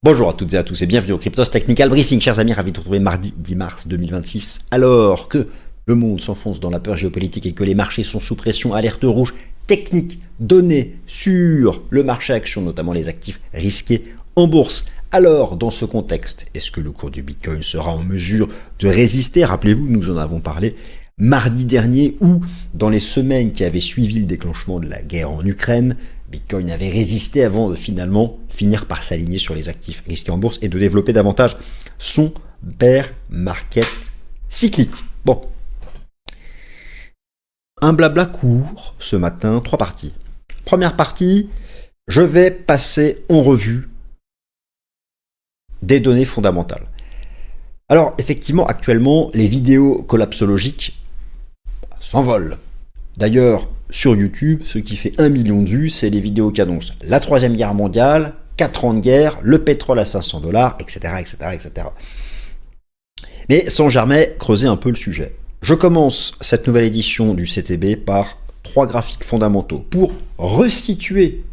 Bonjour à toutes et à tous et bienvenue au Cryptos Technical Briefing. Chers amis, ravi de vous retrouver mardi 10 mars 2026. Alors que le monde s'enfonce dans la peur géopolitique et que les marchés sont sous pression, alerte rouge technique donnée sur le marché action, notamment les actifs risqués en bourse. Alors, dans ce contexte, est-ce que le cours du Bitcoin sera en mesure de résister? Rappelez-vous, nous en avons parlé mardi dernier ou dans les semaines qui avaient suivi le déclenchement de la guerre en Ukraine. Bitcoin avait résisté avant de finalement finir par s'aligner sur les actifs risqués en bourse et de développer davantage son bear market cyclique. Bon. Un blabla court ce matin, 3 parties. Première partie, je vais passer en revue des données fondamentales. Alors, effectivement, actuellement, les vidéos collapsologiques s'envolent. D'ailleurs, sur YouTube, ce qui fait 1 million de vues, c'est les vidéos qui annoncent la 3e guerre mondiale, 4 ans de guerre, le pétrole à 500 $, etc., etc., etc. Mais sans jamais creuser un peu le sujet. Je commence cette nouvelle édition du CTB par 3 graphiques fondamentaux pour resituer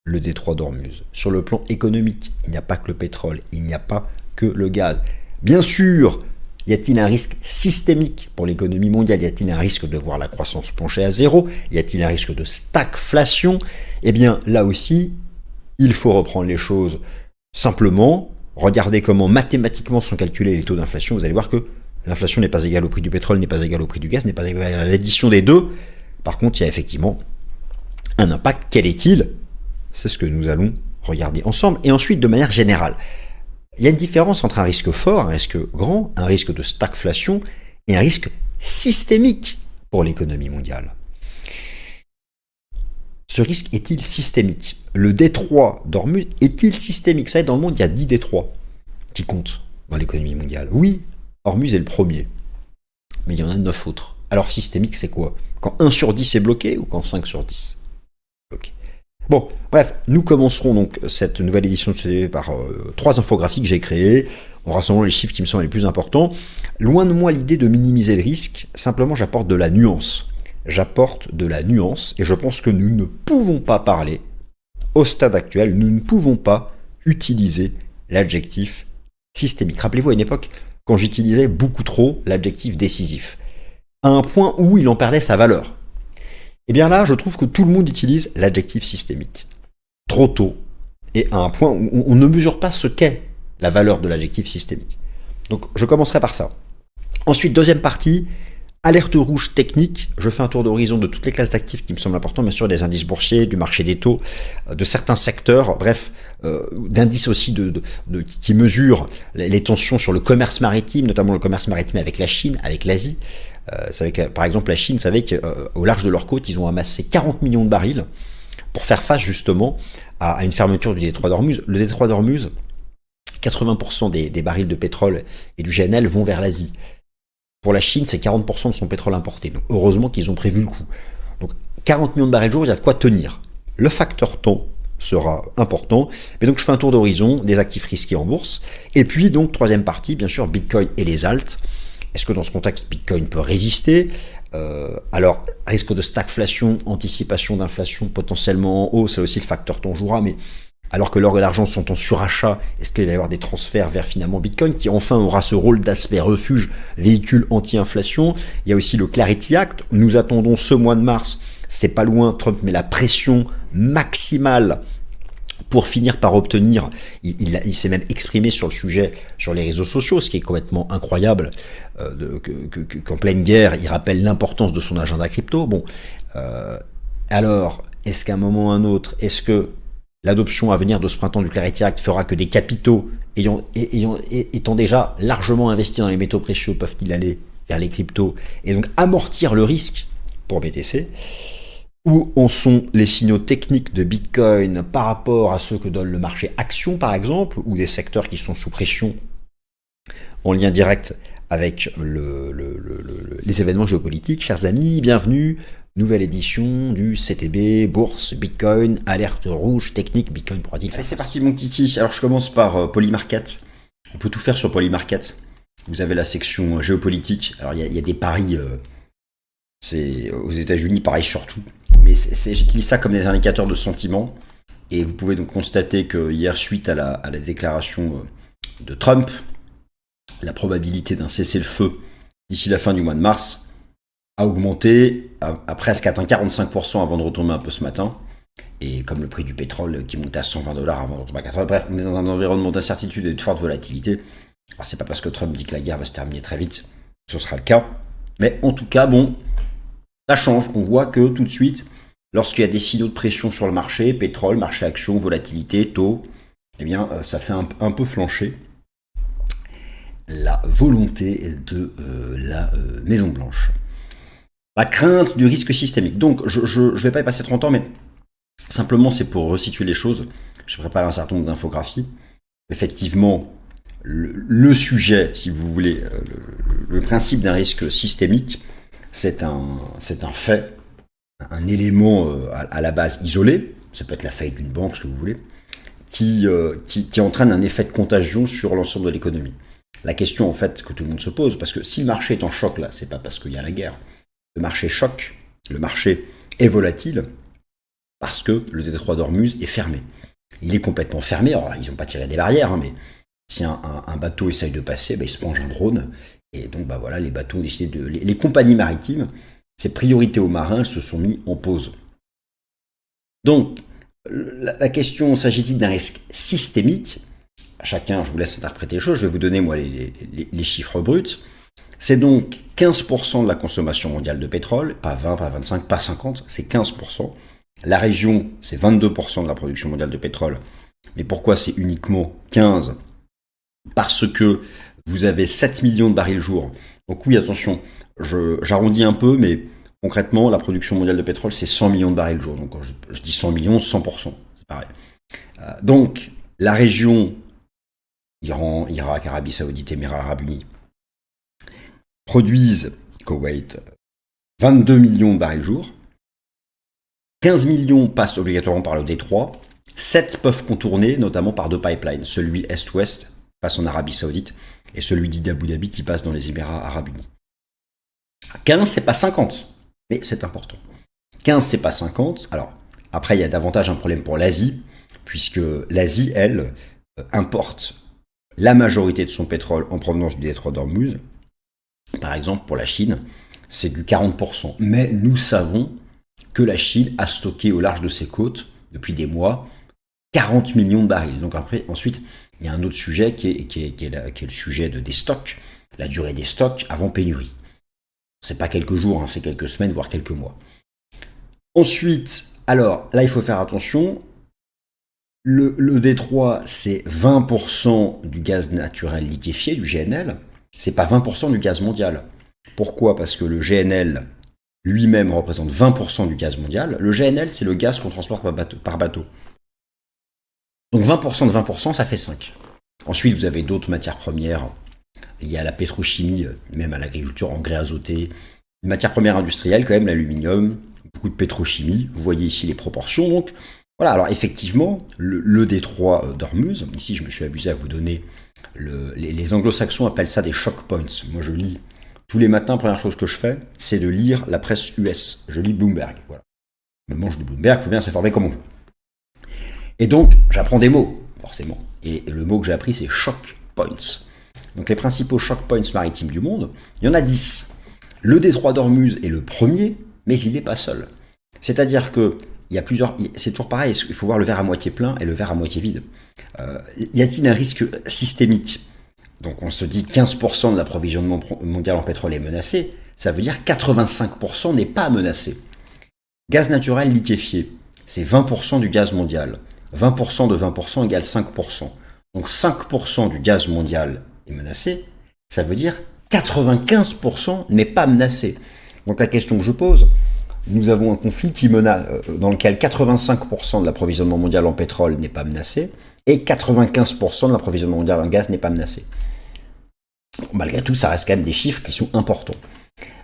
le détroit d'Ormuz. Sur le plan économique, il n'y a pas que le pétrole, il n'y a pas que le gaz. Bien sûr, y a-t-il un risque systémique pour l'économie mondiale? Y a-t-il un risque de voir la croissance pencher à zéro? Y a-t-il un risque de stagflation? Eh bien, là aussi, il faut reprendre les choses simplement. Regardez comment mathématiquement sont calculés les taux d'inflation. Vous allez voir que l'inflation n'est pas égale au prix du pétrole, n'est pas égale au prix du gaz, n'est pas égale à l'addition des deux. Par contre, il y a effectivement un impact. Quel est-il? C'est ce que nous allons regarder ensemble. Et ensuite, de manière générale, il y a une différence entre un risque fort, un risque grand, un risque de stagflation et un risque systémique pour l'économie mondiale. Ce risque est-il systémique? Le détroit d'Ormuz est-il systémique? Ça, dans le monde, il y a 10 détroits qui comptent dans l'économie mondiale. Oui, Ormuz est le premier, mais il y en a 9 autres. Alors, systémique, c'est quoi? Quand 1 sur 10 est bloqué ou quand 5 sur 10 est bloqué? Bon, bref, nous commencerons donc cette nouvelle édition de CTB par 3 infographies que j'ai créées, en rassemblant les chiffres qui me semblent les plus importants. Loin de moi l'idée de minimiser le risque, simplement j'apporte de la nuance. J'apporte de la nuance et je pense que nous ne pouvons pas parler, au stade actuel, nous ne pouvons pas utiliser l'adjectif systémique. Rappelez-vous à une époque, quand j'utilisais beaucoup trop l'adjectif décisif, à un point où il en perdait sa valeur. Et bien là, je trouve que tout le monde utilise l'adjectif systémique. Trop tôt, et à un point où on ne mesure pas ce qu'est la valeur de l'adjectif systémique. Donc je commencerai par ça. Ensuite, deuxième partie, alerte rouge technique. Je fais un tour d'horizon de toutes les classes d'actifs qui me semblent importantes, bien sûr des indices boursiers, du marché des taux, de certains secteurs, bref, d'indices aussi qui mesurent les tensions sur le commerce maritime, notamment le commerce maritime avec la Chine, avec l'Asie. Vous savez que, par exemple, la Chine, vous savez qu'au large de leur côte, ils ont amassé 40 millions de barils pour faire face justement à une fermeture du détroit d'Ormuz. Le détroit d'Ormuz, 80% des barils de pétrole et du GNL vont vers l'Asie. Pour la Chine, c'est 40% de son pétrole importé. Donc heureusement qu'ils ont prévu le coup. Donc 40 millions de barils jour, il y a de quoi tenir. Le facteur temps sera important. Mais donc je fais un tour d'horizon des actifs risqués en bourse. Et puis donc troisième partie, bien sûr, Bitcoin et les alts. Est-ce que dans ce contexte, Bitcoin peut résister? Alors, risque de stagflation, anticipation d'inflation potentiellement en hausse, c'est aussi le facteur temps jouera, mais alors que l'or et l'argent sont en surachat, est-ce qu'il va y avoir des transferts vers finalement Bitcoin qui enfin aura ce rôle d'aspect refuge, véhicule anti-inflation? Il y a aussi le Clarity Act. Nous attendons ce mois de mars, c'est pas loin, Trump met la pression maximale pour finir par obtenir, il s'est même exprimé sur le sujet sur les réseaux sociaux, ce qui est complètement incroyable, qu'en pleine guerre, il rappelle l'importance de son agenda crypto. Bon, alors, est-ce qu'à un moment ou à un autre, est-ce que l'adoption à venir de ce printemps du Clarity Act fera que des capitaux étant déjà largement investis dans les métaux précieux peuvent-ils aller vers les cryptos et donc amortir le risque pour BTC? Où en sont les signaux techniques de Bitcoin par rapport à ceux que donne le marché action, par exemple, ou des secteurs qui sont sous pression en lien direct avec les événements géopolitiques? Chers amis, bienvenue, nouvelle édition du CTB, bourse, Bitcoin, alerte rouge technique, Bitcoin pourra-t-il faire? C'est parti mon kiki. Alors je commence par Polymarket. On peut tout faire sur Polymarket. Vous avez la section géopolitique. Alors il y a des paris... c'est aux États-Unis, pareil surtout. Mais j'utilise ça comme des indicateurs de sentiment. Et vous pouvez donc constater que hier, suite à la déclaration de Trump, la probabilité d'un cessez-le-feu d'ici la fin du mois de mars a augmenté, a presque atteint 45% avant de retomber un peu ce matin. Et comme le prix du pétrole qui montait à 120 $ avant de retomber à 80, bref, on est dans un environnement d'incertitude et de forte volatilité. Alors c'est pas parce que Trump dit que la guerre va se terminer très vite que ce sera le cas. Mais en tout cas, bon, ça change. On voit que tout de suite, lorsqu'il y a des signaux de pression sur le marché, pétrole, marché actions, volatilité, taux, eh bien, ça fait un peu flancher la volonté de la Maison-Blanche. La crainte du risque systémique. Donc, je ne vais pas y passer 30 ans, mais simplement, c'est pour resituer les choses. J'ai préparé un certain nombre d'infographies. Effectivement, le sujet, si vous voulez, le principe d'un risque systémique, c'est un fait, un élément à la base isolé, ça peut être la faillite d'une banque, ce que vous voulez, qui entraîne un effet de contagion sur l'ensemble de l'économie. La question, en fait, que tout le monde se pose, parce que si le marché est en choc, là, c'est pas parce qu'il y a la guerre. Le marché choque, le marché est volatile, parce que le détroit d'Ormuz est fermé. Il est complètement fermé, alors ils n'ont pas tiré des barrières, mais si un bateau essaye de passer, il se mange un drone, et donc voilà, les bateaux ont décidé de... Les compagnies maritimes, ces priorités aux marins, elles se sont mis en pause. Donc, la question, s'agit-il d'un risque systémique? Chacun, je vous laisse interpréter les choses, je vais vous donner moi les chiffres bruts. C'est donc 15% de la consommation mondiale de pétrole, pas 20, pas 25, pas 50, c'est 15%. La région, c'est 22% de la production mondiale de pétrole. Mais pourquoi c'est uniquement 15? Parce que vous avez 7 millions de barils jour. Donc oui, attention, j'arrondis un peu, mais concrètement, la production mondiale de pétrole, c'est 100 millions de barils jour. Donc quand je dis 100 millions, 100%, c'est pareil. Donc, la région, Iran, Irak, Arabie Saoudite, Émirats Arabes Unis, produisent, Koweït, 22 millions de barils jour. 15 millions passent obligatoirement par le détroit. 7 peuvent contourner, notamment par 2 pipelines. Celui Est-Ouest passe en Arabie Saoudite et celui d'Abu Dhabi qui passe dans les Émirats Arabes Unis. 15, c'est pas 50, mais c'est important. 15, c'est pas 50. Alors, après, il y a davantage un problème pour l'Asie, puisque l'Asie, elle, importe la majorité de son pétrole en provenance du détroit d'Ormuz. Par exemple, pour la Chine, c'est du 40%. Mais nous savons que la Chine a stocké au large de ses côtes, depuis des mois, 40 millions de barils. Donc ensuite, il y a un autre sujet qui est le sujet des stocks, la durée des stocks avant pénurie. C'est pas quelques jours, c'est quelques semaines, voire quelques mois. Ensuite, alors là, il faut faire attention. Le détroit, c'est 20% du gaz naturel liquéfié, du GNL. C'est pas 20% du gaz mondial. Pourquoi? Parce que le GNL lui-même représente 20% du gaz mondial. Le GNL, c'est le gaz qu'on transporte par bateau. Donc 20% de 20%, ça fait 5. Ensuite, vous avez d'autres matières premières liées à la pétrochimie, même à l'agriculture, engrais azotés, une matière première industrielle quand même, l'aluminium, beaucoup de pétrochimie. Vous voyez ici les proportions. Donc voilà, alors effectivement, le détroit d'Ormuz, ici je me suis abusé à vous donner, les anglo-saxons appellent ça des shock points. Moi je lis tous les matins, première chose que je fais, c'est de lire la presse US. Je lis Bloomberg. Voilà. Je me mange de Bloomberg, il faut bien s'informer comme on veut. Et donc, j'apprends des mots, forcément. Et le mot que j'ai appris, c'est shock points. Donc les principaux shock points maritimes du monde, il y en a 10. Le détroit d'Ormuz est le premier, mais il n'est pas seul. C'est-à-dire que il y a plusieurs. C'est toujours pareil, il faut voir le verre à moitié plein et le verre à moitié vide. Y a-t-il un risque systémique? Donc on se dit 15% de l'approvisionnement mondial en pétrole est menacé, ça veut dire 85% n'est pas menacé. Gaz naturel liquéfié, c'est 20% du gaz mondial. 20% de 20% égale 5%. Donc 5% du gaz mondial est menacé, ça veut dire 95% n'est pas menacé. Donc la question que je pose, nous avons un conflit dans lequel 85% de l'approvisionnement mondial en pétrole n'est pas menacé et 95% de l'approvisionnement mondial en gaz n'est pas menacé. Malgré tout, ça reste quand même des chiffres qui sont importants.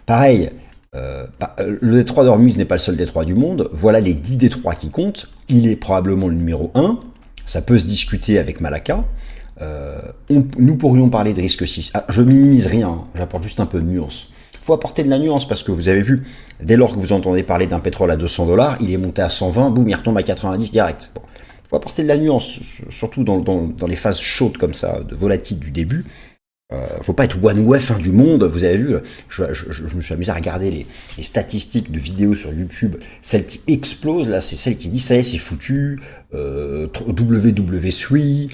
Pareil, le détroit d'Ormuz n'est pas le seul détroit du monde. Voilà les 10 détroits qui comptent. Il est probablement le numéro 1. Ça peut se discuter avec Malacca. Nous pourrions parler de risque 6. Je minimise rien, j'apporte juste un peu de nuance. Il faut apporter de la nuance parce que vous avez vu, dès lors que vous entendez parler d'un pétrole à 200 $, il est monté à 120, boum, il retombe à 90 direct. Bon. faut apporter de la nuance, surtout dans les phases chaudes comme ça, de volatile du début. Faut pas être one way fin du monde. Vous avez vu, je me suis amusé à regarder les statistiques de vidéos sur YouTube. Celle qui explose, là, c'est celle qui dit ça y est, c'est foutu. WW3,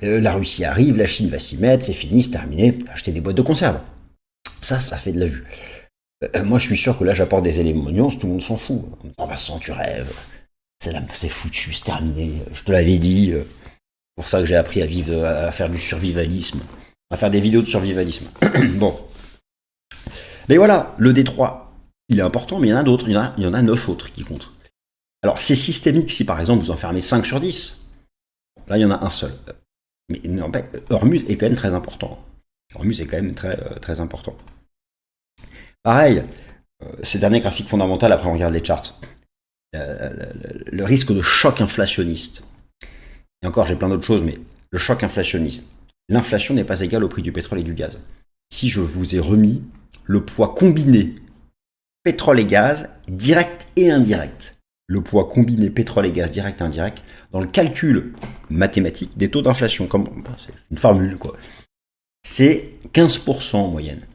la Russie arrive, la Chine va s'y mettre, c'est fini, c'est terminé. Acheter des boîtes de conserve. Ça fait de la vue. Moi, je suis sûr que là, j'apporte des éléments de nuance, tout le monde s'en fout. On me dit, oh, Vincent, tu rêves. C'est foutu, c'est terminé. Je te l'avais dit. C'est pour ça que j'ai appris à vivre, à faire du survivalisme, à faire des vidéos de survivalisme. Bon. Mais voilà, le D3, il est important, mais il y en a d'autres, il y en a 9 autres qui comptent. Alors, c'est systémique si par exemple vous en fermez 5 sur 10. Là, il y en a un seul. Mais en fait, Hormuz est quand même très important. Hormuz est quand même très, très important. Pareil, ces derniers graphiques fondamentaux, après on regarde les charts. Le risque de choc inflationniste. Et encore, j'ai plein d'autres choses, mais le choc inflationniste. L'inflation n'est pas égale au prix du pétrole et du gaz. Si je vous ai remis le poids combiné pétrole et gaz, direct et indirect. Le poids combiné pétrole et gaz, direct et indirect, dans le calcul mathématique des taux d'inflation. C'est une formule, quoi. C'est 15% en moyenne.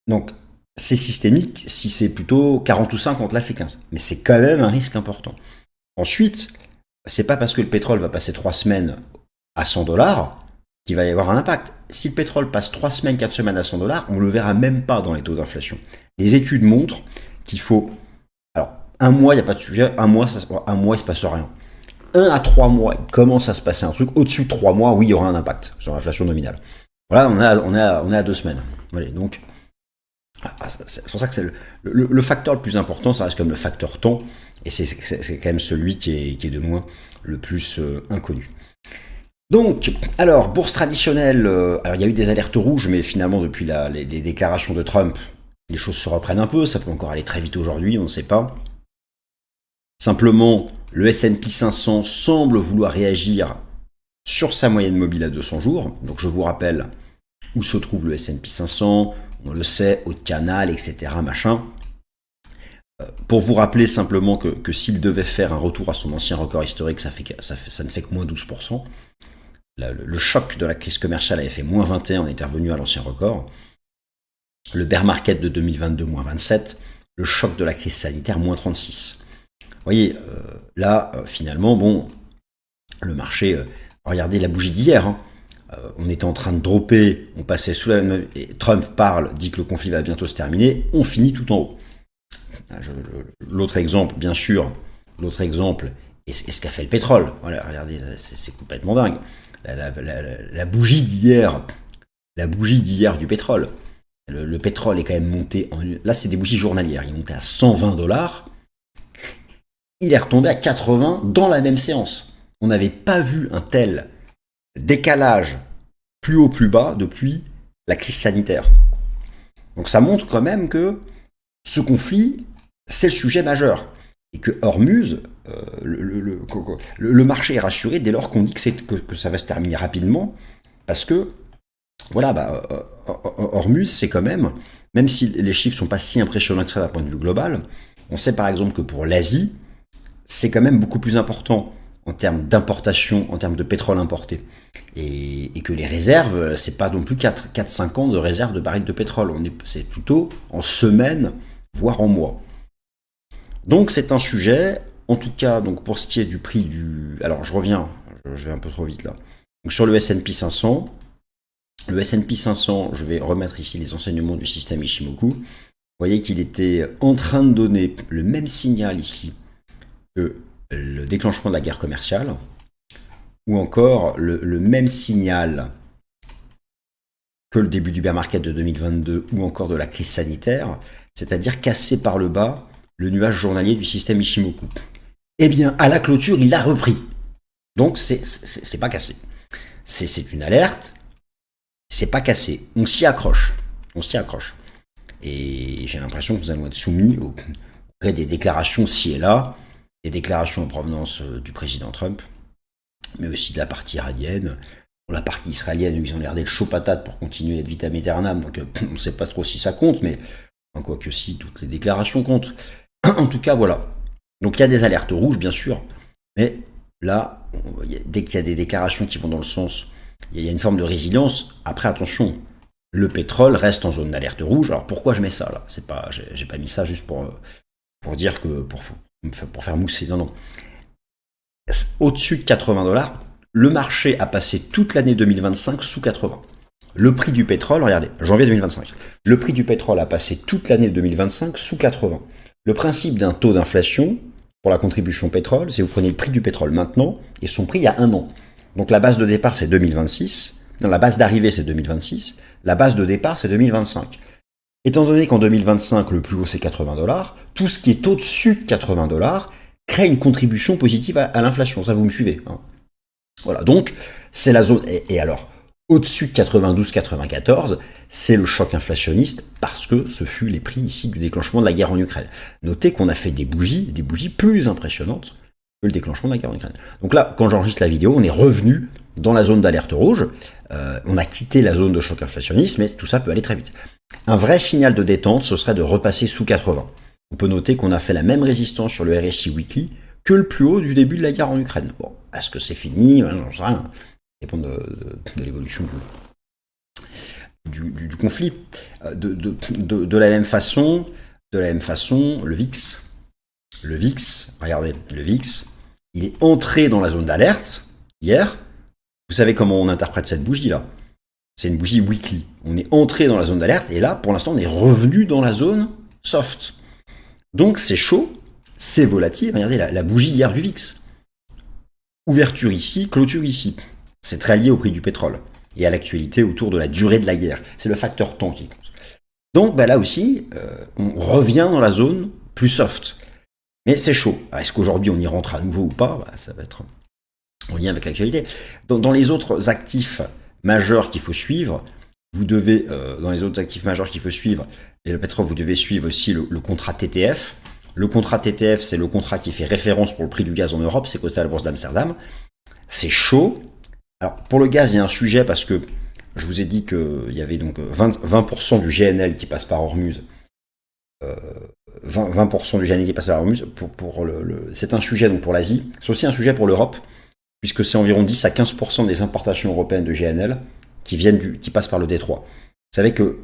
Donc, c'est systémique. Si c'est plutôt 40 ou 50, là, c'est 15. Mais c'est quand même un risque important. Ensuite, c'est pas parce que le pétrole va passer 3 semaines à 100 $, qu'il va y avoir un impact. Si le pétrole passe 3 semaines, 4 semaines à 100 $, on ne le verra même pas dans les taux d'inflation. Les études montrent qu'il faut... Alors, un mois, il n'y a pas de sujet. Un mois, il ne se passe rien. 1 à 3 mois, il commence à se passer un truc. Au-dessus de 3 mois, oui, il y aura un impact sur l'inflation nominale. Voilà, on est à 2 semaines. Voilà, donc, c'est pour ça que c'est le facteur le plus important, ça reste comme le facteur temps. Et c'est quand même celui qui est de loin le plus inconnu. Donc, alors, bourse traditionnelle, alors il y a eu des alertes rouges, mais finalement, depuis les déclarations de Trump, les choses se reprennent un peu, ça peut encore aller très vite aujourd'hui, on ne sait pas. Simplement, le S&P 500 semble vouloir réagir sur sa moyenne mobile à 200 jours. Donc, je vous rappelle où se trouve le S&P 500, on le sait, haut de canal, etc., machin. Pour vous rappeler simplement que s'il devait faire un retour à son ancien record historique, ça ne fait que moins 12%. Le choc de la crise commerciale avait fait moins 21, on était revenu à l'ancien record. Le bear market de 2022, moins 27. Le choc de la crise sanitaire, moins 36. Vous voyez, là, finalement, bon, le marché, regardez la bougie d'hier, hein. On était en train de dropper, on passait sous la même... Et Trump parle, dit que le conflit va bientôt se terminer, on finit tout en haut. L'autre exemple, bien sûr, est ce qu'a fait le pétrole. Voilà, regardez, c'est complètement dingue. La bougie d'hier du pétrole. Le pétrole est quand même monté là, c'est des bougies journalières. Il est monté à 120 $. Il est retombé à 80 dans la même séance. On n'avait pas vu un tel décalage plus haut, plus bas depuis la crise sanitaire. Donc ça montre quand même que ce conflit, c'est le sujet majeur. Et que Hormuz, le marché est rassuré dès lors qu'on dit que ça va se terminer rapidement, parce que, voilà, Hormuz, c'est quand même si les chiffres ne sont pas si impressionnants que ça d'un point de vue global, on sait par exemple que pour l'Asie, c'est quand même beaucoup plus important en termes d'importation, en termes de pétrole importé. Et que les réserves, c'est pas non plus 4-5 ans de réserves de barils de pétrole, c'est plutôt en semaines, voire en mois. Donc c'est un sujet, en tout cas, donc pour ce qui est du prix du... Alors je vais un peu trop vite là. Donc sur le S&P 500, je vais remettre ici les enseignements du système Ishimoku. Vous voyez qu'il était en train de donner le même signal ici que le déclenchement de la guerre commerciale, ou encore le même signal que le début du bear market de 2022, ou encore de la crise sanitaire, c'est-à-dire cassé par le bas le nuage journalier du système Ishimoku. Eh bien, à la clôture, il l'a repris. Donc, c'est pas cassé. C'est une alerte, c'est pas cassé. On s'y accroche. Et j'ai l'impression que nous allons être soumis au gré des déclarations ci et là, des déclarations en provenance du président Trump, mais aussi de la partie iranienne. Pour la partie israélienne, ils ont l'air d'être chaud patate pour continuer d'être vitam aeternam, donc on ne sait pas trop si ça compte, mais quoi que si, toutes les déclarations comptent. En tout cas, voilà. Donc il y a des alertes rouges, bien sûr. Mais là, dès qu'il y a des déclarations qui vont dans le sens, il y a une forme de résilience. Après, attention, le pétrole reste en zone d'alerte rouge. Alors pourquoi je mets ça là? C'est pas, j'ai pas mis ça juste pour dire que pour faire mousser. Non, non. Au-dessus de 80 dollars, le marché a passé toute l'année 2025 sous 80. Le prix du pétrole, regardez, janvier 2025, le prix du pétrole a passé toute l'année 2025 sous 80. Le principe d'un taux d'inflation pour la contribution pétrole, c'est vous prenez le prix du pétrole maintenant et son prix il y a un an. Donc la base de départ c'est 2026, non, la base d'arrivée c'est 2026, la base de départ c'est 2025. Étant donné qu'en 2025 le plus haut c'est 80 dollars, tout ce qui est au-dessus de 80 dollars crée une contribution positive à l'inflation. Ça, vous me suivez, hein? Voilà, donc c'est la zone. Et alors, au-dessus de 92-94, c'est le choc inflationniste parce que ce fut les prix ici du déclenchement de la guerre en Ukraine. Notez qu'on a fait des bougies plus impressionnantes que le déclenchement de la guerre en Ukraine. Donc là, quand j'enregistre la vidéo, on est revenu dans la zone d'alerte rouge. On a quitté la zone de choc inflationniste, mais tout ça peut aller très vite. Un vrai signal de détente, ce serait de repasser sous 80. On peut noter qu'on a fait la même résistance sur le RSI Weekly que le plus haut du début de la guerre en Ukraine. Bon, est-ce que c'est fini? J'en sais rien. Ça dépend de l'évolution du conflit. De la même façon, le VIX. Le VIX, regardez, le VIX, il est entré dans la zone d'alerte hier. Vous savez comment on interprète cette bougie-là? C'est une bougie weekly. On est entré dans la zone d'alerte et là, pour l'instant, on est revenu dans la zone soft. Donc c'est chaud, c'est volatile. Regardez la bougie hier du VIX. Ouverture ici, clôture ici. C'est très lié au prix du pétrole et à l'actualité autour de la durée de la guerre. C'est le facteur temps qui compte. Donc là aussi, on revient dans la zone plus soft. Mais c'est chaud. Est-ce qu'aujourd'hui on y rentre à nouveau ou pas? Ça va être en lien avec l'actualité. Dans les autres actifs majeurs qu'il faut suivre, vous devez, dans les autres actifs majeurs qu'il faut suivre, et le pétrole, vous devez suivre aussi le contrat TTF. Le contrat TTF, c'est le contrat qui fait référence pour le prix du gaz en Europe, c'est coté à la bourse d'Amsterdam. C'est chaud. Alors, pour le gaz, il y a un sujet parce que je vous ai dit qu'il y avait donc 20% du GNL qui passe par Hormuz. 20% du GNL qui passe par Hormuz. C'est un sujet donc pour l'Asie. C'est aussi un sujet pour l'Europe, puisque c'est environ 10 à 15% des importations européennes de GNL qui passent par le Détroit. Vous savez que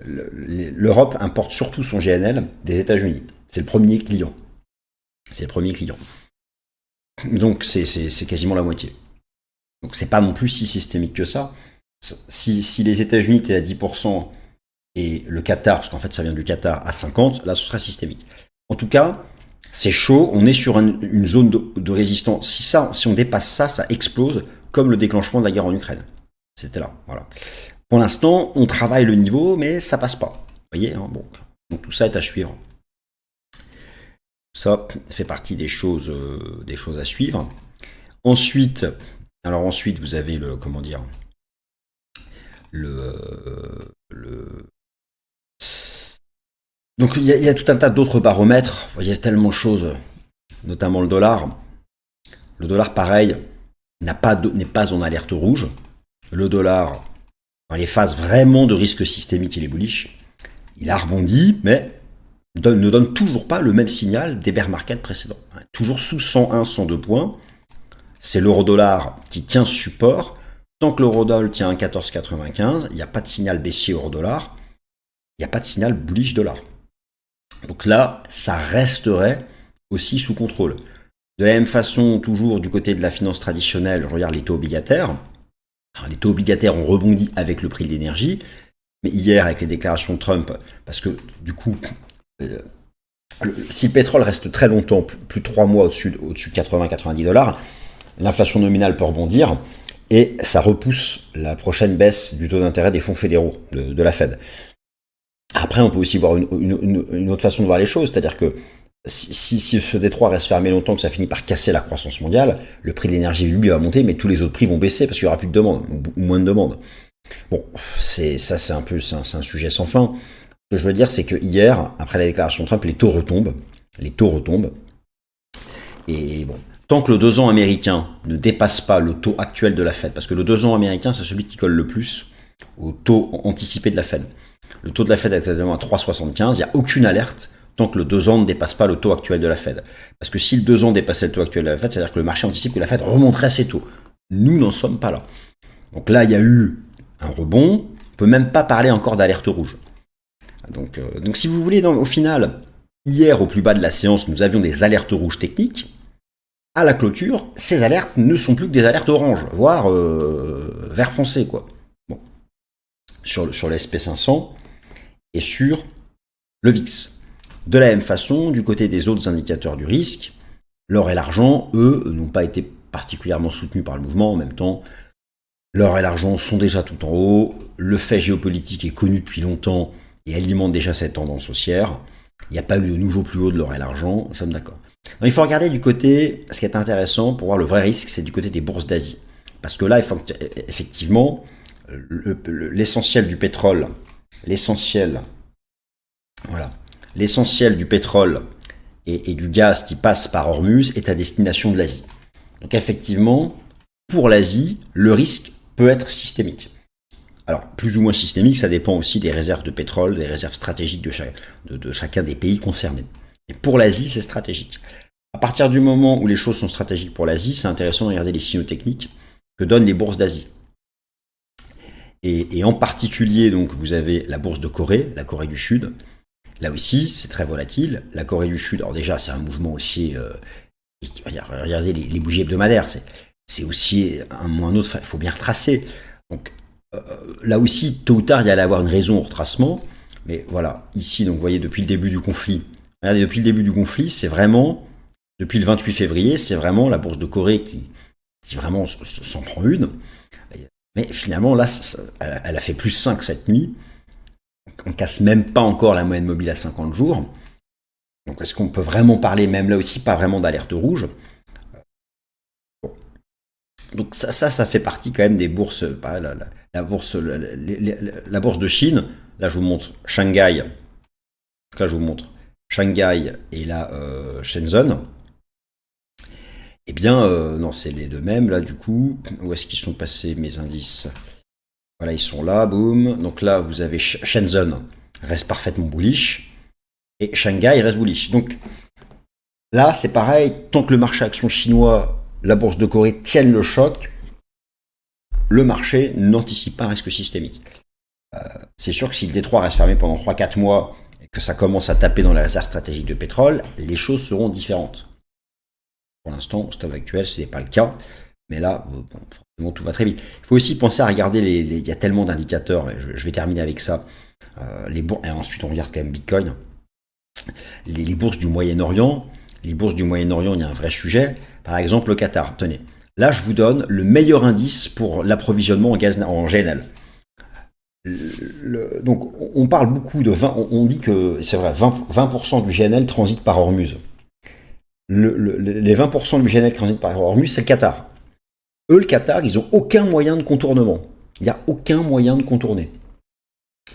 l'Europe importe surtout son GNL des États-Unis. C'est le premier client. Donc c'est quasiment la moitié. Donc c'est pas non plus si systémique que ça. Si les États-Unis étaient à 10% et le Qatar, parce qu'en fait ça vient du Qatar, à 50%, là ce serait systémique. En tout cas, c'est chaud, on est sur une zone de résistance. Si on dépasse ça, ça explose, comme le déclenchement de la guerre en Ukraine. C'était là, voilà. Pour l'instant, on travaille le niveau, mais ça passe pas. Vous voyez, hein, bon. Donc tout ça est à suivre. Ça fait partie des choses à suivre. Ensuite, vous avez donc il y a tout un tas d'autres baromètres. Il y a tellement de choses, notamment le dollar. Le dollar, pareil, n'est pas en alerte rouge. Le dollar, dans les phases vraiment de risque systémique, il est bullish. Il a rebondi, mais ne donne toujours pas le même signal des bear markets précédents. Toujours sous 101, 102 points. C'est l'euro-dollar qui tient ce support. Tant que l'euro-dollar tient 1,1495, il n'y a pas de signal baissier euro-dollar. Il n'y a pas de signal bullish dollar. Donc là, ça resterait aussi sous contrôle. De la même façon, toujours du côté de la finance traditionnelle, je regarde les taux obligataires. Alors, les taux obligataires ont rebondi avec le prix de l'énergie, mais hier avec les déclarations de Trump, parce que du coup, si le pétrole reste très longtemps, plus de 3 mois au-dessus de 80-90 dollars, l'inflation nominale peut rebondir et ça repousse la prochaine baisse du taux d'intérêt des fonds fédéraux de la Fed. Après, on peut aussi voir une autre façon de voir les choses, c'est-à-dire que si ce détroit reste fermé longtemps, que ça finit par casser la croissance mondiale, le prix de l'énergie, lui, va monter, mais tous les autres prix vont baisser parce qu'il n'y aura plus de demande, ou moins de demande. Bon, c'est un sujet sans fin. Ce que je veux dire, c'est que hier, après la déclaration de Trump, les taux retombent. Et bon, tant que le 2 ans américain ne dépasse pas le taux actuel de la Fed, parce que le 2 ans américain, c'est celui qui colle le plus au taux anticipé de la Fed. Le taux de la Fed est actuellement à 3,75, il n'y a aucune alerte tant que le 2 ans ne dépasse pas le taux actuel de la Fed. Parce que si le 2 ans dépassait le taux actuel de la Fed, c'est-à-dire que le marché anticipe que la Fed remonterait ses taux. Nous n'en sommes pas là. Donc là, il y a eu un rebond. On ne peut même pas parler encore d'alerte rouge. Donc si vous voulez, au final, hier, au plus bas de la séance, nous avions des alertes rouges techniques. À la clôture, ces alertes ne sont plus que des alertes oranges, voire vert foncé, quoi. Bon. Sur le SP500 et sur le VIX. De la même façon, du côté des autres indicateurs du risque, l'or et l'argent, eux, n'ont pas été particulièrement soutenus par le mouvement. En même temps, l'or et l'argent sont déjà tout en haut. Le fait géopolitique est connu depuis longtemps et alimente déjà cette tendance haussière. Il n'y a pas eu de nouveau plus haut de l'or et l'argent, nous sommes d'accord. Il faut regarder du côté, ce qui est intéressant pour voir le vrai risque, c'est du côté des bourses d'Asie. Parce que là, effectivement, l'essentiel du pétrole, l'essentiel du pétrole et du gaz qui passe par Hormuz est à destination de l'Asie. Donc effectivement, pour l'Asie, le risque peut être systémique. Alors, plus ou moins systémique, ça dépend aussi des réserves de pétrole, des réserves stratégiques de chacun des pays concernés. Et pour l'Asie, c'est stratégique. À partir du moment où les choses sont stratégiques pour l'Asie, c'est intéressant de regarder les signaux techniques que donnent les bourses d'Asie. Et en particulier, donc, vous avez la bourse de Corée, la Corée du Sud. Là aussi, c'est très volatile. La Corée du Sud, alors déjà, c'est un mouvement aussi... regardez les bougies hebdomadaires, c'est aussi un moment ou un autre, il faut bien retracer. Donc là aussi, tôt ou tard, il y allait avoir une raison au retracement. Mais voilà, ici, donc vous voyez, depuis le début du conflit, c'est vraiment, depuis le 28 février, c'est vraiment la bourse de Corée qui vraiment s'en prend une. Mais finalement, là, elle a fait plus 5 cette nuit. On ne casse même pas encore la moyenne mobile à 50 jours. Donc est-ce qu'on peut vraiment parler, même là aussi, pas vraiment d'alerte rouge? Bon. Donc ça fait partie quand même des bourses, la bourse de Chine. Là, je vous montre Shanghai. Là, je vous montre Shanghai et là, Shenzhen. Eh bien, non, c'est les deux mêmes, là, du coup. Où est-ce qu'ils sont passés, mes indices? Voilà, ils sont là, boum. Donc là, vous avez Shenzhen, reste parfaitement bullish. Et Shanghai reste bullish. Donc là, c'est pareil, tant que le marché action chinois, la bourse de Corée tiennent le choc, le marché n'anticipe pas un risque systémique. C'est sûr que si le Détroit reste fermé pendant 3-4 mois et que ça commence à taper dans les réserves stratégiques de pétrole, les choses seront différentes. Pour l'instant, au stade actuel, ce n'est pas le cas. Mais là, forcément, tout va très vite. Il faut aussi penser à regarder il y a tellement d'indicateurs, et je vais terminer avec ça. Et ensuite, on regarde quand même Bitcoin. Les bourses du Moyen-Orient. Les bourses du Moyen-Orient, il y a un vrai sujet. Par exemple, le Qatar. Tenez, là, je vous donne le meilleur indice pour l'approvisionnement en gaz en GNL. Donc, on parle beaucoup de 20. On dit que, c'est vrai, 20% du GNL transite par Hormuz. Les 20% du GNL qui transitent par Hormuz, c'est le Qatar. Eux, le Qatar, ils n'ont aucun moyen de contournement. Il n'y a aucun moyen de contourner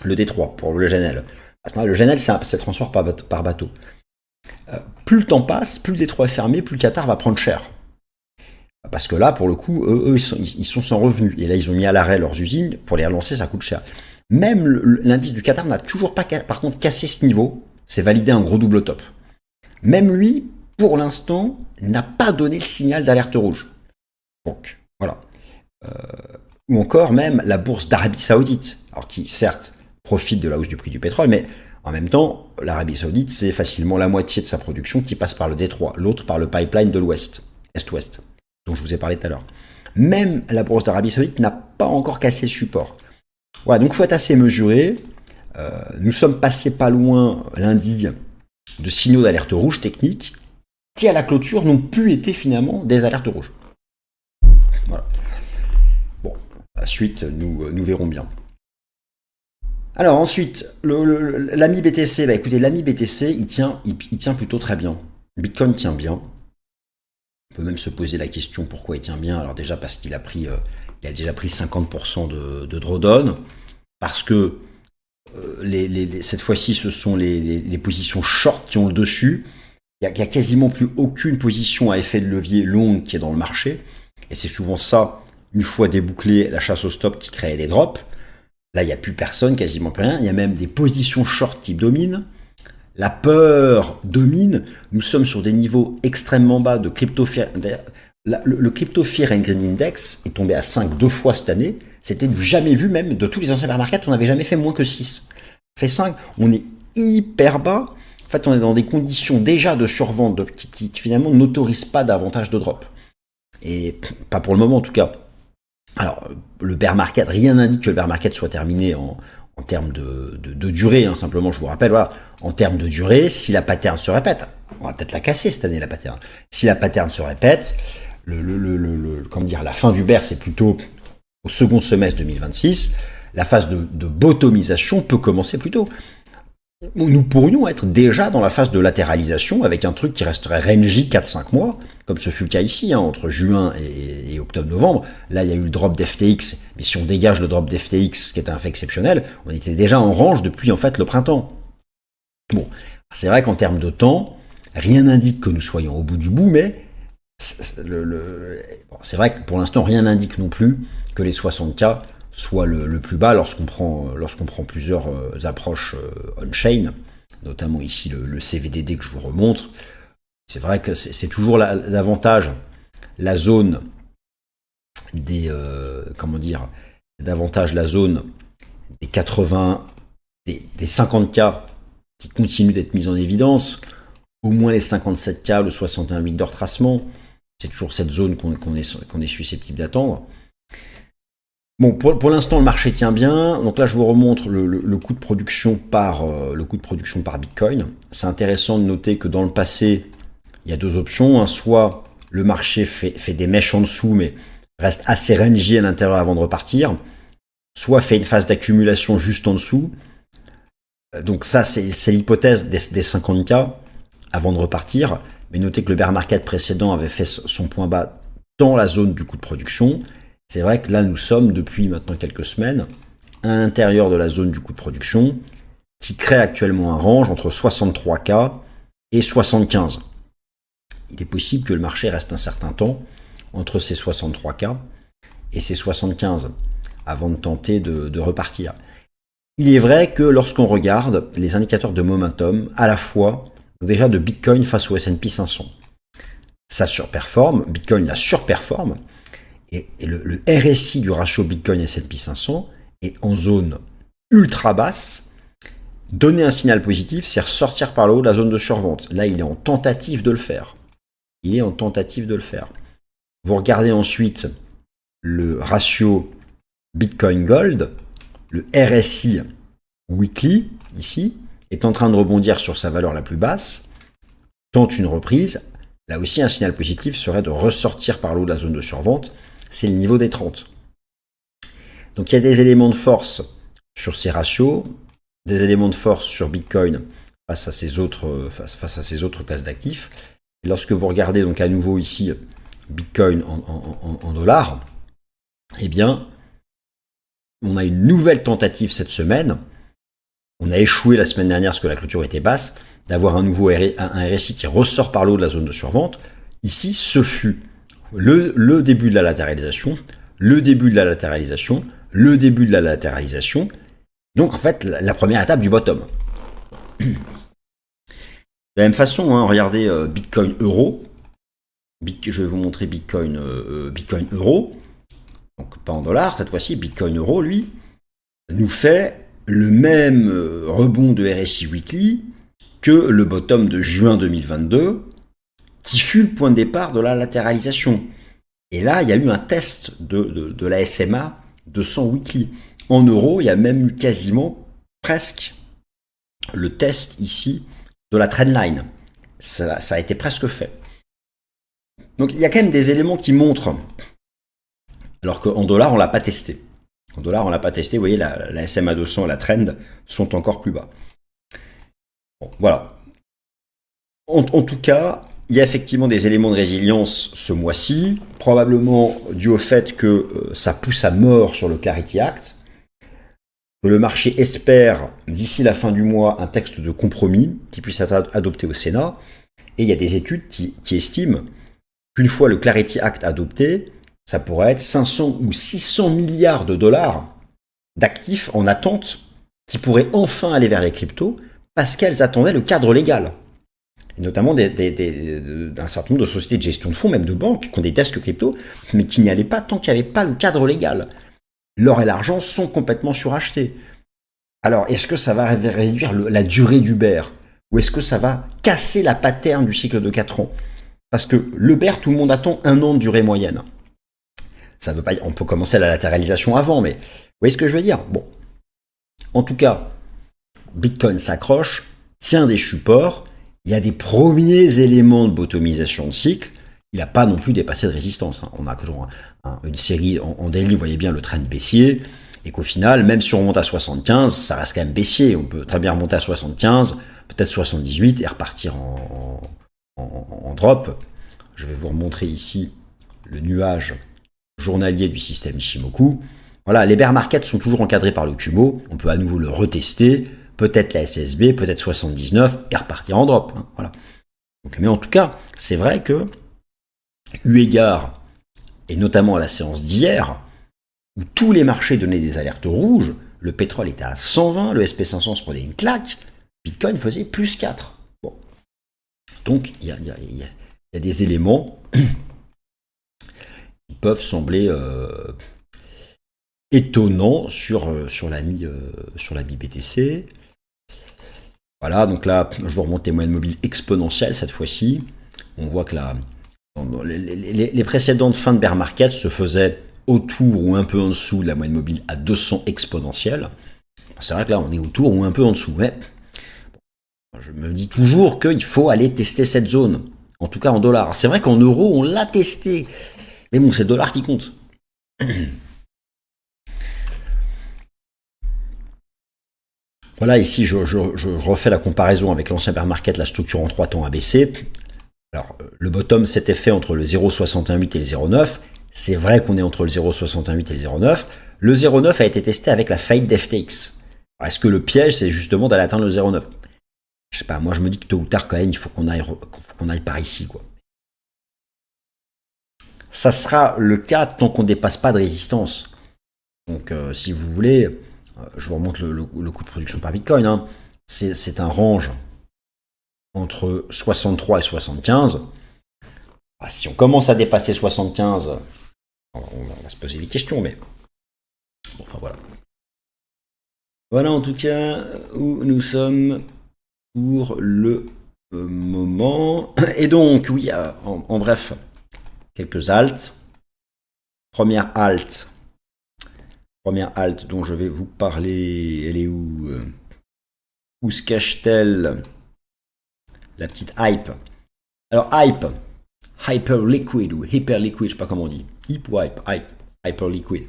le détroit pour le GNL. Parce que le GNL, c'est le transport par bateau. Plus le temps passe, plus le détroit est fermé, plus le Qatar va prendre cher. Parce que là, pour le coup, eux ils sont sans revenus. Et là, ils ont mis à l'arrêt leurs usines. Pour les relancer, ça coûte cher. Même l'indice du Qatar n'a toujours pas, par contre, cassé ce niveau. C'est validé un gros double top. Même lui, pour l'instant, n'a pas donné le signal d'alerte rouge. Donc, voilà. Ou encore même la bourse d'Arabie Saoudite, alors qui, certes, profite de la hausse du prix du pétrole, mais en même temps, l'Arabie Saoudite, c'est facilement la moitié de sa production qui passe par le détroit, l'autre par le pipeline de l'Ouest, Est-Ouest, dont je vous ai parlé tout à l'heure. Même la bourse d'Arabie Saoudite n'a pas encore cassé le support. Voilà, donc il faut être assez mesuré. Nous sommes passés pas loin lundi de signaux d'alerte rouge technique qui, à la clôture, n'ont plus été finalement des alertes rouges. Voilà. Bon, la suite, nous verrons bien. Alors ensuite, l'ami BTC, écoutez, l'ami BTC, il tient plutôt très bien. Bitcoin tient bien. On peut même se poser la question pourquoi il tient bien. Alors déjà parce qu'il a déjà pris 50% de drawdown, parce que cette fois-ci, ce sont les positions short qui ont le dessus. Il n'y a quasiment plus aucune position à effet de levier longue qui est dans le marché. Et c'est souvent ça, une fois débouclé, la chasse au stop qui crée des drops. Là, il n'y a plus personne, quasiment plus rien. Il y a même des positions short qui dominent. la peur domine. Nous sommes sur des niveaux extrêmement bas de crypto fear. Le crypto fear and greed index est tombé à 5 deux fois cette année. C'était du jamais vu, même de tous les anciens bear markets, on n'avait jamais fait moins que 6. On fait 5, on est hyper bas. En fait, on est dans des conditions déjà de survente qui finalement n'autorisent pas davantage de drop. Et pas pour le moment en tout cas. Alors, le bear market, rien n'indique que le bear market soit terminé en termes de durée, hein. Simplement, je vous rappelle, voilà, en termes de durée, si la pattern se répète, on va peut-être la casser cette année, la pattern. Si la pattern se répète, comment dire, la fin du bear, c'est plutôt au second semestre 2026. La phase de bottomisation peut commencer plus tôt. Nous pourrions être déjà dans la phase de latéralisation avec un truc qui resterait rangy 4-5 mois, comme ce fut le cas ici, hein, entre juin et octobre-novembre. Là, il y a eu le drop d'FTX, mais si on dégage le drop d'FTX, qui était un fait exceptionnel, on était déjà en range depuis en fait le printemps. Bon, c'est vrai qu'en termes de temps, rien n'indique que nous soyons au bout du bout, mais c'est vrai que pour l'instant, rien n'indique non plus que les 60K soit le plus bas lorsqu'on prend plusieurs approches on-chain, notamment ici le CVDD que je vous remontre. C'est vrai que c'est toujours davantage la zone des davantage la zone des 80, des 50K qui continuent d'être mise en évidence, au moins les 57K, le 61,8 de retracement. C'est toujours cette zone qu'on est susceptible d'attendre. Bon, pour l'instant, le marché tient bien. Donc là, je vous remontre le coût de production par Bitcoin. C'est intéressant de noter que dans le passé, il y a deux options. Hein. Soit le marché fait des mèches en dessous, mais reste assez rangy à l'intérieur avant de repartir. Soit fait une phase d'accumulation juste en dessous. Donc ça, c'est l'hypothèse des 50K avant de repartir. Mais notez que le bear market précédent avait fait son point bas dans la zone du coût de production. C'est vrai que là, nous sommes, depuis maintenant quelques semaines, à l'intérieur de la zone du coût de production, qui crée actuellement un range entre 63K et 75. Il est possible que le marché reste un certain temps entre ces 63K et ces 75 avant de tenter de repartir. Il est vrai que lorsqu'on regarde les indicateurs de momentum, à la fois, déjà de Bitcoin face au S&P 500, ça surperforme, Bitcoin la surperforme, et le RSI du ratio Bitcoin S&P 500 est en zone ultra basse. Donner un signal positif, c'est ressortir par le haut de la zone de survente. Là, il est en tentative de le faire. Vous regardez ensuite le ratio Bitcoin Gold, le RSI weekly, ici, est en train de rebondir sur sa valeur la plus basse, tente une reprise. Là aussi, un signal positif serait de ressortir par le haut de la zone de survente. C'est le niveau des 30. Donc il y a des éléments de force sur ces ratios, des éléments de force sur Bitcoin face à ces autres classes d'actifs. Et lorsque vous regardez donc à nouveau ici Bitcoin en dollars, eh bien, on a une nouvelle tentative cette semaine. On a échoué la semaine dernière parce que la clôture était basse, d'avoir un nouveau RSI qui ressort par le haut de la zone de survente. Ici, ce fut le début de la latéralisation, le début de la latéralisation, le début de la latéralisation. Donc en fait, la première étape du bottom. De la même façon, hein, regardez Bitcoin euro. Je vais vous montrer Bitcoin euro. Donc pas en dollars, cette fois-ci, Bitcoin euro, lui, nous fait le même rebond de RSI weekly que le bottom de juin 2022, qui fut le point de départ de la latéralisation. Et là, il y a eu un test de la SMA 200 weekly. En euros, il y a même eu quasiment presque le test ici de la trendline. Ça a été presque fait. Donc il y a quand même des éléments qui montrent, alors qu'en dollars, on ne l'a pas testé. En dollars, on ne l'a pas testé. Vous voyez, la SMA 200 et la trend sont encore plus bas. Bon, voilà. En tout cas, il y a effectivement des éléments de résilience ce mois-ci, probablement dû au fait que ça pousse à mort sur le Clarity Act, que le marché espère d'ici la fin du mois un texte de compromis qui puisse être adopté au Sénat, et il y a des études qui estiment qu'une fois le Clarity Act adopté, ça pourrait être 500 ou 600 milliards de dollars d'actifs en attente qui pourraient enfin aller vers les cryptos, parce qu'elles attendaient le cadre légal. Et notamment d'un certain nombre de sociétés de gestion de fonds, même de banques, qui ont des desks crypto, mais qui n'y allaient pas tant qu'il n'y avait pas le cadre légal. L'or et l'argent sont complètement surachetés. Alors, est-ce que ça va réduire la durée du bear? Ou est-ce que ça va casser la pattern du cycle de 4 ans? Parce que le bear, tout le monde attend 1 an de durée moyenne. Ça veut pas dire, on peut commencer la latéralisation avant, mais vous voyez ce que je veux dire? Bon. En tout cas, Bitcoin s'accroche, tient des supports, il y a des premiers éléments de bottomisation de cycle, il n'a pas non plus dépassé de résistance. On a toujours une série en daily, vous voyez bien le trend baissier, et qu'au final, même si on remonte à 75, ça reste quand même baissier. On peut très bien remonter à 75, peut-être 78 et repartir en drop. Je vais vous remontrer ici le nuage journalier du système Ichimoku. Voilà, les bear markets sont toujours encadrés par le Kumo. On peut à nouveau le retester, peut-être la SSB, peut-être 79 et repartir en drop. Voilà. Donc, mais en tout cas, c'est vrai que, eu égard, et notamment à la séance d'hier, où tous les marchés donnaient des alertes rouges, le pétrole était à 120, le SP500 se prenait une claque, Bitcoin faisait plus 4. Bon. Donc, il y a des éléments qui peuvent sembler étonnants sur la mi-BTC. Voilà, donc là, je vais remonter moyenne mobile exponentielle cette fois-ci. On voit que les précédentes fins de bear market se faisaient autour ou un peu en dessous de la moyenne mobile à 200 exponentielle. C'est vrai que là, on est autour ou un peu en dessous. Mais je me dis toujours qu'il faut aller tester cette zone. En tout cas en dollars. C'est vrai qu'en euros, on l'a testé. Mais bon, c'est le dollar qui compte. Voilà, ici, je refais la comparaison avec l'ancien bear market, la structure en 3 temps ABC. Alors, le bottom s'était fait entre le 0,68 et le 0,9. C'est vrai qu'on est entre le 0,68 et le 0,9. Le 0,9 a été testé avec la faillite d'FTX. Est-ce que le piège, c'est justement d'aller atteindre le 0,9? Je sais pas, moi je me dis que tôt ou tard, quand même, il faut qu'on aille par ici, quoi. Ça sera le cas tant qu'on ne dépasse pas de résistance. Donc, si vous voulez, je vous remonte le coût de production par Bitcoin. Hein. C'est un range entre 63 et 75. Si on commence à dépasser 75, on va se poser des questions, mais bon, enfin voilà. Voilà en tout cas où nous sommes pour le moment. Et donc, oui, en bref, quelques haltes. Première halte dont je vais vous parler, elle est où? Où se cache-t-elle? La petite hype. Alors, hyper liquid ou hyper liquid, je sais pas comment on dit. Hype ou hyper liquid.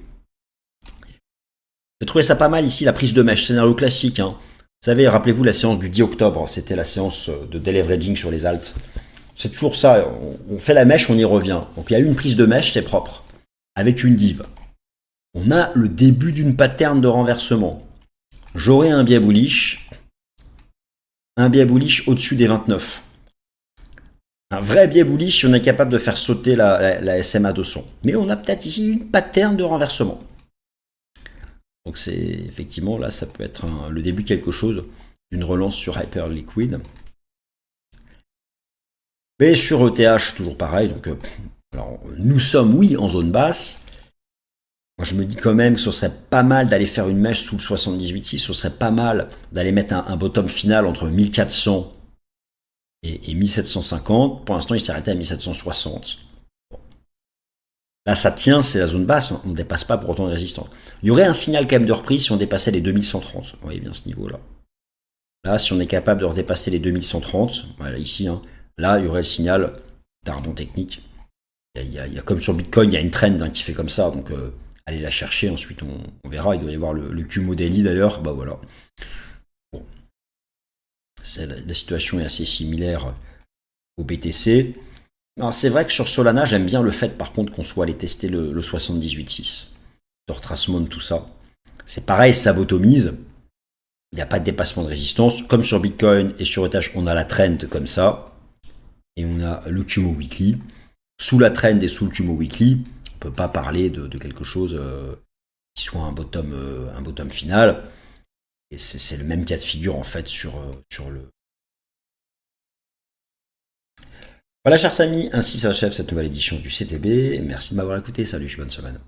J'ai trouvé ça pas mal ici, la prise de mèche, scénario classique. Hein. Vous savez, rappelez-vous la séance du 10 octobre, c'était la séance de deleveraging sur les alts. C'est toujours ça, on fait la mèche, on y revient. Donc il y a une prise de mèche, c'est propre, avec une div. On a le début d'une pattern de renversement. J'aurai un biais bullish au-dessus des 29. Un vrai biais bullish si on est capable de faire sauter la SMA 200. Mais on a peut-être ici une pattern de renversement. Donc c'est effectivement là, ça peut être le début de quelque chose, d'une relance sur Hyper Liquid. Mais sur ETH, toujours pareil. Donc, alors, nous sommes, oui, en zone basse. Moi, je me dis quand même que ce serait pas mal d'aller faire une mèche sous le 78,6. Ce serait pas mal d'aller mettre un bottom final entre 1400 et 1750. Pour l'instant, il s'est arrêté à 1760. Bon. Là, ça tient, c'est la zone basse. On ne dépasse pas pour autant de résistance. Il y aurait un signal quand même de reprise si on dépassait les 2130. Vous voyez bien ce niveau-là. Là, si on est capable de redépasser les 2130, voilà, ici, hein, là, il y aurait le signal d'un rebond technique. Il y a comme sur Bitcoin, il y a une trend hein, qui fait comme ça. Donc, allez la chercher. Ensuite, on verra. Il doit y avoir le Kumo Daily d'ailleurs. Bah voilà. Bon. La situation est assez similaire au BTC. Alors, c'est vrai que sur Solana, j'aime bien le fait, par contre, qu'on soit allé tester le 78,6. De retracement de tout ça. C'est pareil, ça botomise. Il n'y a pas de dépassement de résistance. Comme sur Bitcoin et sur ETH, on a la trend comme ça. Et on a le Kumo Weekly. Sous la trend et sous le Kumo Weekly, on ne peut pas parler de quelque chose qui soit un bottom final. Et c'est le même cas de figure, en fait, sur le... Voilà, chers amis, ainsi s'achève cette nouvelle édition du CTB. Merci de m'avoir écouté. Salut, bonne semaine.